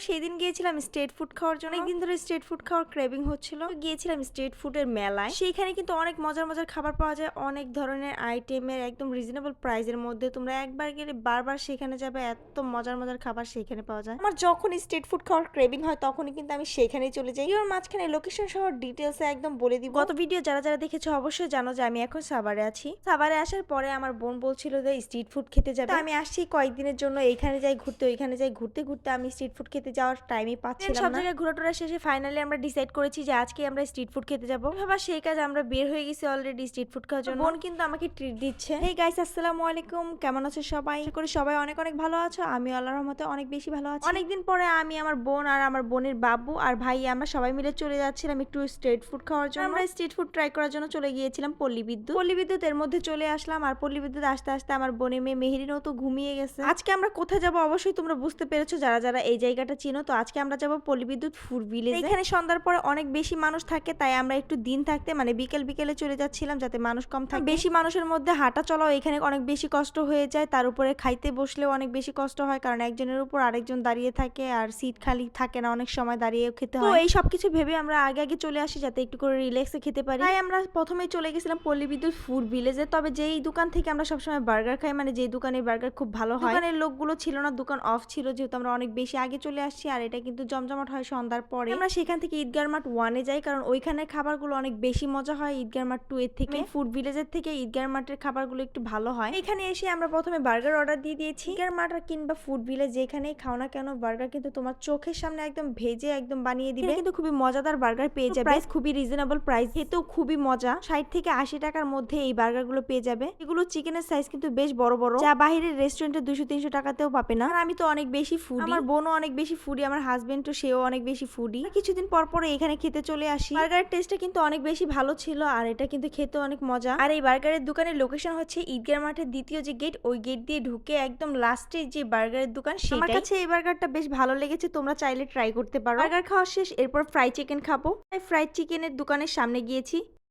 সেদিন গিয়েছিলাম street food খাওয়ার জন্য। অনেকদিন ধরে স্ট্রিট ফুড খাওয়ার ক্রেভিং হচ্ছিল, গিয়েছিলাম স্ট্রিট ফুডের মেলায়। সেইখানে কিন্তু অনেক মজার মজার খাবার পাওয়া যায়, অনেক ধরনের আইটেমের একদম রিজনেবল প্রাইসের মধ্যে। তোমরা একবার গেলে বারবার সেখানে যাবে, এত মজার মজার খাবার সেখানে পাওয়া যায়। আমার যখন স্ট্রিট ফুড খাওয়ার ক্রেভিং হয় তখনই কিন্তু আমি সেখানেই চলে যাই। এর মাঝখানে লোকেশন সহ ডিটেলসে একদম বলে দিব। গত ভিডিও যারা যারা দেখেছো অবশ্যই জানো যে আমি এখন সাভারে আছি। সাভারে আসার পরে আমার বোন বলছিল যে স্ট্রিট ফুড খেতে যাবে, আমি আসছি কয়েকদিনের জন্য, এইখানে যাই ঘুরতে ওইখানে যাই ঘুরতে ঘুরতে আমি স্ট্রিট ফুড খেতে যাওয়ার টাইমই পাচ্ছিলাম না। সব জায়গায় ঘোরাটোরা শেষে ফাইনালি আমরা ডিসাইড করেছি যে আজকে আমরা স্ট্রিট ফুড খেতে যাবো। ভাবা সেই কাজ আমরা বের হয়ে গেছি অলরেডি স্ট্রিট ফুড খাওয়ার জন্য। বোন কিন্তু আমাকে ট্রিট দিচ্ছে। হেই গাইস, আসসালামু আলাইকুম, কেমন আছো সবাই? আশা করি সবাই অনেক অনেক ভালো আছো। আমি আল্লাহর রহমতে অনেক বেশি ভালো আছি। অনেকদিন পরে আমি, আমার বোন আর আমার বোনের বাবু আর ভাই আমরা সবাই মিলে চলে যাচ্ছিলাম একটু স্ট্রিট ফুড খাওয়ার জন্য। আমরা স্ট্রিট ফুড ট্রাই করার জন্য চলে গিয়েছিলাম পল্লী বিদ্যুৎ এর মধ্যে চলে আসলাম। আর পল্লী বিদ্যুৎ আসতে আসতে আমার বোনের মেয়ে মেহেরিনও তো ঘুমিয়ে গেছে। আজকে আমরা কোথায় যাবো অবশ্যই তোমরা বুঝতে পেরেছো যারা যারা এই জায়গাটা চিনো। তো আজকে আমরা যাবো পল্লী বিদ্যুৎ ফুড ভিলেজ। এখানে সন্ধ্যার পরে অনেক বেশি মানুষ থাকে, তাই আমরা একটু দিন থাকতে মানে বিকেলে চলে যাচ্ছিলাম যাতে মানুষ কম থাকে। বেশি মানুষের মধ্যে হাঁটা চলাও এখানে অনেক বেশি কষ্ট হয়ে যায়, তার উপরে খাইতে বসলেও অনেক বেশি কষ্ট হয়, কারণ একজনের উপর আরেকজন দাঁড়িয়ে থাকে আর সিট খালি থাকে না, অনেক সময় দাঁড়িয়েও খেতে হয়। তো এই সবকিছু ভেবে আমরা আগে আগে চলে আসি যাতে একটু করে রিল্যাক্সে খেতে পারি। তাই আমরা প্রথমেই চলে গেছিলাম পল্লী বিদ্যুৎ ফুড ভিলেজে। তবে যেই দোকান থেকে আমরা সবসময় বার্গার খাই, মানে যেই দোকানের বার্গার খুব ভালো হয়, দোকানের লোকগুলো ছিল না, দোকান অফ ছিল, যেহেতু আমরা অনেক বেশি আগে চলে আসছি। আর এটা কিন্তু জমজমাট হয় সন্ধ্যার পরে। আমরা সেখান থেকে ঈদগাহ মাঠ 1-এ যাই, কারণ ওইখানের খাবারগুলো অনেক বেশি মজা হয় ঈদগাহ মাঠ 2-এর থেকে। ফুড ভিলেজের থেকে ঈদগাহ মাঠের খাবারগুলো একটু ভালো হয়। এখানে এসে আমরা প্রথমে বার্গার অর্ডার দিয়ে দিয়েছি। ঈদগাহ মাঠ কিংবা ফুড ভিলেজ যেখানেই খাও না কেন, বার্গার কিন্তু তোমার চোখের সামনে একদম ভেজে একদম বানিয়ে দিবে। কিন্তু খুবই মজাদার বার্গার পেয়ে যাবে, প্রাইস খুবই রিজনেবল প্রাইস, খেতেও খুবই মজা। 60 থেকে 80 টাকার মধ্যে এই বার্গার গুলো পেয়ে যাবে। এগুলো চিকেনের সাইজ কিন্তু বেশ বড় বড়, যা বাইরের রেস্টুরেন্টে 200-300 টাকাতেও পাবে না। আর আমি তো অনেক বেশি ফুডি, আমার বোনও অনেক বেশি ফুডি, আমার হাজবেন্ড তো সেও অনেক বেশি ফুডি। কিছুদিন পর পর এখানে খেতে চলে আসি। বার্গারের টেস্টটা কিন্তু অনেক বেশি ভালো ছিল, আর এটা কিন্তু খেতে অনেক মজা। আর এই বার্গারের দোকানের লোকেশন হচ্ছে ঈদগাহ মাঠের দ্বিতীয় যে গেট, ওই গেট দিয়ে ঢুকে একদম লাস্টে যে বার্গারের দোকান সেটাই। আমার কাছে এই বার্গারটা বেশ ভালো লেগেছে, তোমরা চাইলে ট্রাই করতে পারো। বার্গার খাওয়া শেষ, এরপর ফ্রাই চিকেন খাবো। ফ্রাইড চিকেনের দোকানের সামনে গিয়েছি।